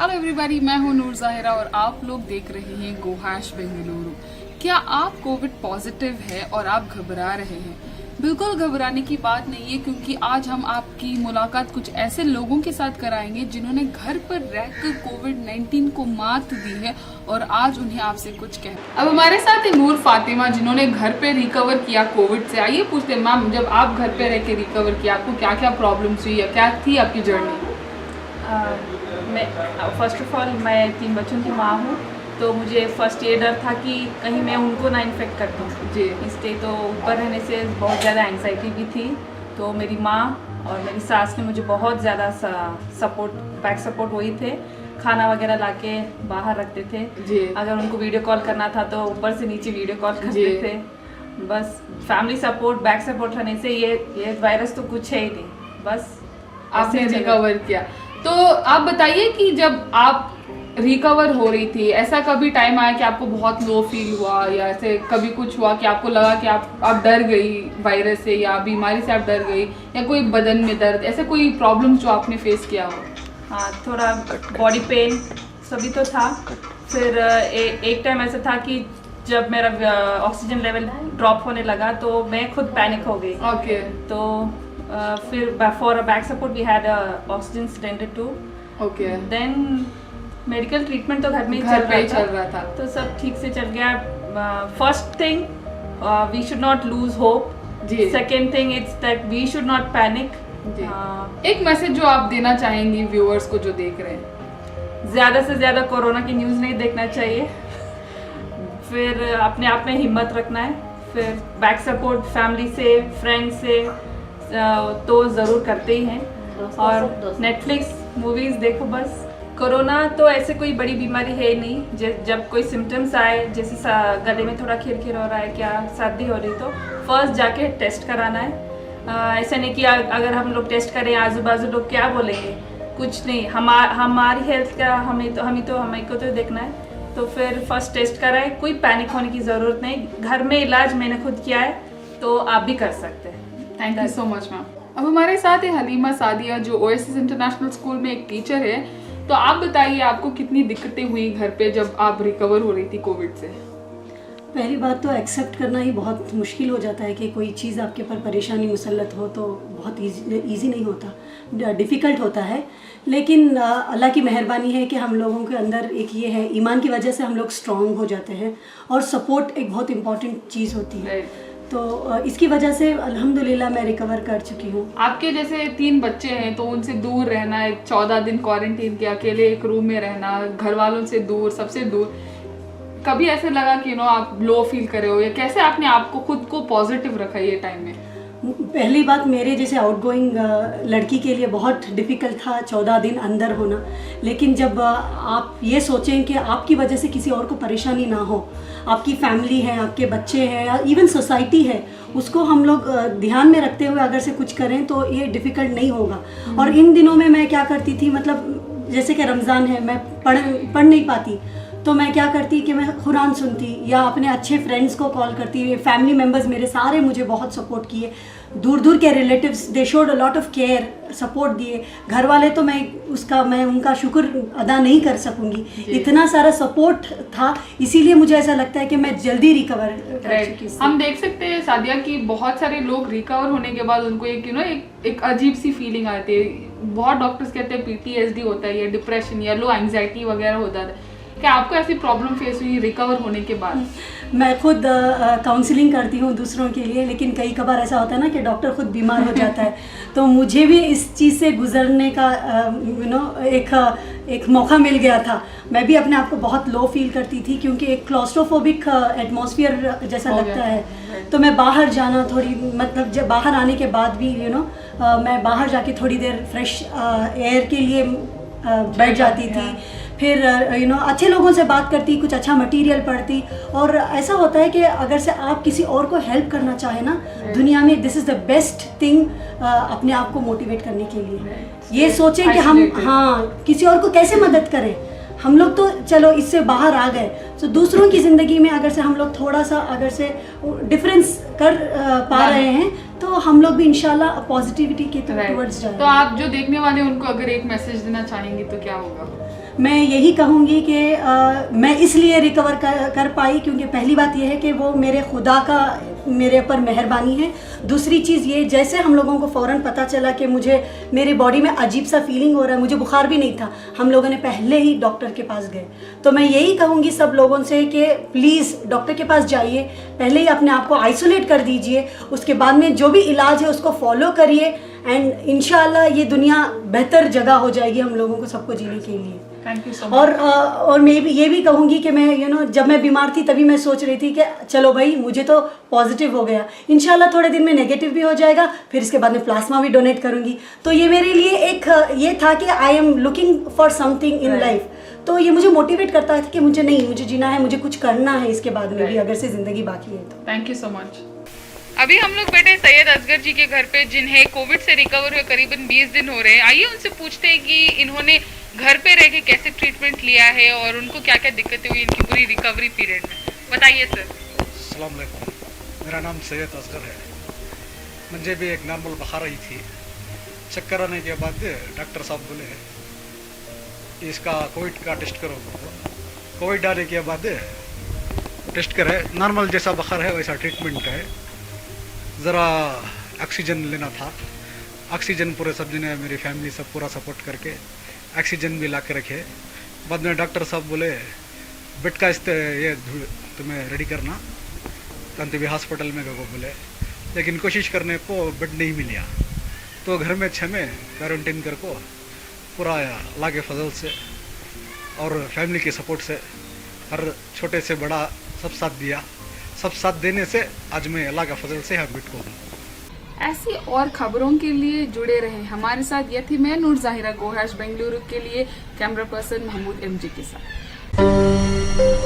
Hello everybody, मैं हूं नूर ज़ाहिरा और आप लोग देख रहे हैं गोहाश बेंगलुरु। क्या आप कोविड पॉजिटिव है और आप घबरा रहे हैं? बिल्कुल घबराने की बात नहीं है, क्योंकि आज हम आपकी मुलाकात कुछ ऐसे लोगों के साथ कराएंगे जिन्होंने घर पर रहकर कोविड-19 को मात दी है और आज उन्हें आपसे कुछ कहना। अब हमारे साथ है नूर फातिमा, जिन्होंने घर पे रिकवर किया कोविड से। आइए पूछते हैं, मैम, जब आप घर पे रह के रिकवर किया, आपको क्या क्या प्रॉब्लम्स हुई या क्या थी आपकी जर्नी? मैं फ़र्स्ट ऑफ ऑल मैं 3 बच्चों की माँ हूँ, तो मुझे फ़र्स्ट ये डर था कि कहीं मैं उनको ना इन्फेक्ट कर दूँ जी। इसलिए तो ऊपर रहने से बहुत ज़्यादा एंग्जाइटी भी थी। तो मेरी माँ और मेरी सास ने मुझे बहुत ज़्यादा सपोर्ट, बैक सपोर्ट वही थे। खाना वगैरह लाके बाहर रखते थे जी। अगर उनको वीडियो कॉल करना था तो ऊपर से नीचे वीडियो कॉल करते थे। बस फैमिली सपोर्ट, बैक सपोर्ट रहने से ये वायरस तो कुछ है ही नहीं, बस आपने रिकवर किया। तो आप बताइए कि जब आप रिकवर हो रही थी, ऐसा कभी टाइम आया कि आपको बहुत लो फील हुआ या ऐसे कभी कुछ हुआ कि आपको लगा कि आप डर गई वायरस से या बीमारी से आप डर गई, या कोई बदन में दर्द, ऐसे कोई प्रॉब्लम जो आपने फेस किया हो? हाँ, थोड़ा बॉडी पेन सभी तो था। फिर एक टाइम ऐसा था कि जब मेरा ऑक्सीजन लेवल ड्रॉप होने लगा तो मैं खुद पैनिक हो गई। ओके। तो फिर for back support we had oxygen cylinder too. Okay. Then medical treatment तो घर में ही चल रहा था, तो सब ठीक से चल गया। First thing, we should not lose hope. जी। Second thing, it's that we should not panic. एक मैसेज जो आप देना चाहेंगी व्यूअर्स को जो देख रहे हैं? ज़्यादा से ज़्यादा कोरोना की न्यूज़ नहीं देखना चाहिए। फिर अपने आप में हिम्मत रखना है। फिर बैक सपोर्ट फैमिली से, फ्रेंड्स से तो ज़रूर करते ही हैं। और नेटफ्लिक्स मूवीज़ देखो बस। कोरोना तो ऐसे कोई बड़ी बीमारी है नहीं। जब कोई सिम्टम्स आए, जैसे गले में थोड़ा खिरखिर हो रहा है, क्या सर्दी हो रही, तो फर्स्ट जाके टेस्ट कराना है। ऐसा नहीं कि अगर हम लोग टेस्ट करें आजू बाजू लोग क्या बोलेंगे, कुछ नहीं। हमारी हेल्थ का हमें को तो देखना है। तो फिर फर्स्ट टेस्ट कराए, कोई पैनिक होने की ज़रूरत नहीं। घर में इलाज मैंने खुद किया है, तो आप भी कर सकते हैं। Thank you so much ma'am. अब हमारे साथ है हलीमा सादिया, जो ओएसिस इंटरनेशनल स्कूल में एक टीचर है। तो आप बताइए, आपको कितनी दिक्कतें हुई घर पे जब आप रिकवर हो रही थी कोविड से? पहली बात तो एक्सेप्ट करना ही बहुत मुश्किल हो जाता है कि कोई चीज़ आपके ऊपर परेशानी मुसल्लत हो, तो बहुत ईजी नहीं होता, डिफ़िकल्ट होता है। लेकिन अल्लाह की मेहरबानी है कि हम लोगों के अंदर एक ये है, ईमान की वजह से हम लोग स्ट्रॉन्ग हो जाते हैं, और सपोर्ट एक बहुत इम्पॉर्टेंट चीज़ होती है। तो इसकी वजह से अल्हम्दुलिल्लाह मैं रिकवर कर चुकी हूँ। आपके जैसे 3 बच्चे हैं, तो उनसे दूर रहना, एक 14 दिन क्वारंटीन के अकेले एक रूम में रहना, घर वालों से दूर, सबसे दूर, कभी ऐसे लगा कि आप लो फील करे हो, या कैसे आपने आपको खुद को पॉजिटिव रखा ये टाइम में? पहली बात, मेरे जैसे आउटगोइंग लड़की के लिए बहुत डिफ़िकल्ट था 14 दिन अंदर होना। लेकिन जब आप ये सोचें कि आपकी वजह से किसी और को परेशानी ना हो, आपकी फैमिली है, आपके बच्चे हैं, या इवन सोसाइटी है, उसको हम लोग ध्यान में रखते हुए अगर से कुछ करें तो ये डिफ़िकल्ट नहीं होगा। और इन दिनों में मैं क्या करती थी, मतलब जैसे कि रमज़ान है, मैं पढ़ नहीं पाती, तो मैं क्या करती कि मैं कुरान सुनती या अपने अच्छे फ्रेंड्स को कॉल करती। फैमिली मेम्बर्स मेरे सारे मुझे बहुत सपोर्ट किए, दूर दूर के relatives, they showed a lot of care, support दिए। घर वाले तो मैं उनका शुक्र अदा नहीं कर सकूंगी, इतना सारा सपोर्ट था। इसीलिए मुझे ऐसा लगता है कि मैं जल्दी रिकवर कर चुकी हूँ। हम देख सकते हैं सादिया कि बहुत सारे लोग रिकवर होने के बाद उनको एक अजीब सी फीलिंग आती है। बहुत डॉक्टर्स कहते हैं PTSD होता है, या डिप्रेशन या लो एंग्जाइटी वगैरह होता है। क्या आपको ऐसी प्रॉब्लम फेस हुई रिकवर होने के बाद? मैं खुद काउंसलिंग करती हूँ दूसरों के लिए, लेकिन कई कबार ऐसा होता है ना कि डॉक्टर खुद बीमार हो जाता है। तो मुझे भी इस चीज़ से गुजरने का एक मौका मिल गया था। मैं भी अपने आप को बहुत लो फील करती थी, क्योंकि एक क्लॉस्ट्रोफोबिक एटमॉस्फेयर जैसा लगता है। तो मैं बाहर जाना मतलब जब बाहर आने के बाद भी मैं बाहर जाके थोड़ी देर फ्रेश एयर के लिए बैठ जाती थी। फिर अच्छे लोगों से बात करती, कुछ अच्छा मटेरियल पढ़ती। और ऐसा होता है कि अगर से आप किसी और को हेल्प करना चाहे ना, दुनिया में this is the best thing अपने आप को मोटिवेट करने के लिए। ये सोचें कि हम किसी और को कैसे मदद करें। हम लोग तो चलो इससे बाहर आ गए, तो दूसरों की ज़िंदगी में अगर से हम लोग थोड़ा सा अगर से डिफरेंस कर पा रहे हैं, तो हम लोग भी इंशाल्लाह पॉजिटिविटी के टुवर्ड्स जाएंगे। तो आप जो देखने वाले उनको अगर एक मैसेज देना चाहेंगे तो क्या होगा? मैं यही कहूँगी कि मैं इसलिए रिकवर कर पाई क्योंकि पहली बात यह है कि वो मेरे खुदा का मेरे ऊपर मेहरबानी है। दूसरी चीज़ ये, जैसे हम लोगों को फ़ौरन पता चला कि मुझे मेरे बॉडी में अजीब सा फीलिंग हो रहा है, मुझे बुखार भी नहीं था, हम लोगों ने पहले ही डॉक्टर के पास गए। तो मैं यही कहूँगी सब लोगों से कि प्लीज़ डॉक्टर के पास जाइए, पहले ही अपने आप को आइसोलेट कर दीजिए, उसके बाद में जो भी इलाज है उसको फॉलो करिए एंड इंशाल्लाह ये दुनिया बेहतर जगह हो जाएगी हम लोगों को सबको जीने के लिए। Thank you so much. और मैं भी ये भी कहूँगी कि मैं जब मैं बीमार थी तभी मैं सोच रही थी कि चलो भाई मुझे तो पॉजिटिव हो गया, इंशाल्लाह थोड़े दिन में नेगेटिव भी हो जाएगा, फिर इसके बाद में प्लाज्मा भी डोनेट करूँगी। तो ये मेरे लिए एक ये था कि I am looking for something in life. तो ये मुझे मोटिवेट करता था कि मुझे जीना है, मुझे कुछ करना है इसके बाद में भी अगर से ज़िंदगी बाकी है तो। Thank you so much. अभी हम लोग बैठे सैयद असगर जी के घर पे, जिन्हें कोविड से रिकवर हुए करीबन 20 दिन हो रहे हैं। आइए उनसे पूछते हैं कि इन्होंने घर पे रह के कैसे ट्रीटमेंट लिया है और उनको क्या क्या दिक्कतें हुई इनकी पूरी रिकवरी पीरियड में। बताइए सर। अस्सलाम वालेकुम, मेरा नाम सैयद असगर है। मुझे भी एक नॉर्मल बुखार आई थी। चक्कर आने के बाद डॉक्टर साहब बोले इसका कोविड का टेस्ट करो। कोविड आने के बाद टेस्ट करे, नॉर्मल जैसा बुखार है वैसा ट्रीटमेंट का है। ज़रा ऑक्सीजन लेना था, ऑक्सीजन पूरे सब ने, मेरी फैमिली सब पूरा सपोर्ट करके ऑक्सीजन भी ला के रखे। बाद में डॉक्टर साहब बोले बेड का ये तुम्हें रेडी करना, तंत भी हॉस्पिटल में गो बोले, लेकिन कोशिश करने को बेड नहीं मिला। तो घर में 6 में क्वारंटीन कर को पूरा अल्लाह के फजल से और फैमिली के सपोर्ट से हर छोटे से बड़ा सब साथ दिया। सब साथ देने से आज मैं अल्लाह का फजल से यहाँ बैठ को हूँ। ऐसी और खबरों के लिए जुड़े रहे हमारे साथ। यह थी मैं नूर ज़ाहिरा गोहाश, बेंगलुरु के लिए कैमरा पर्सन महमूद MJ के साथ।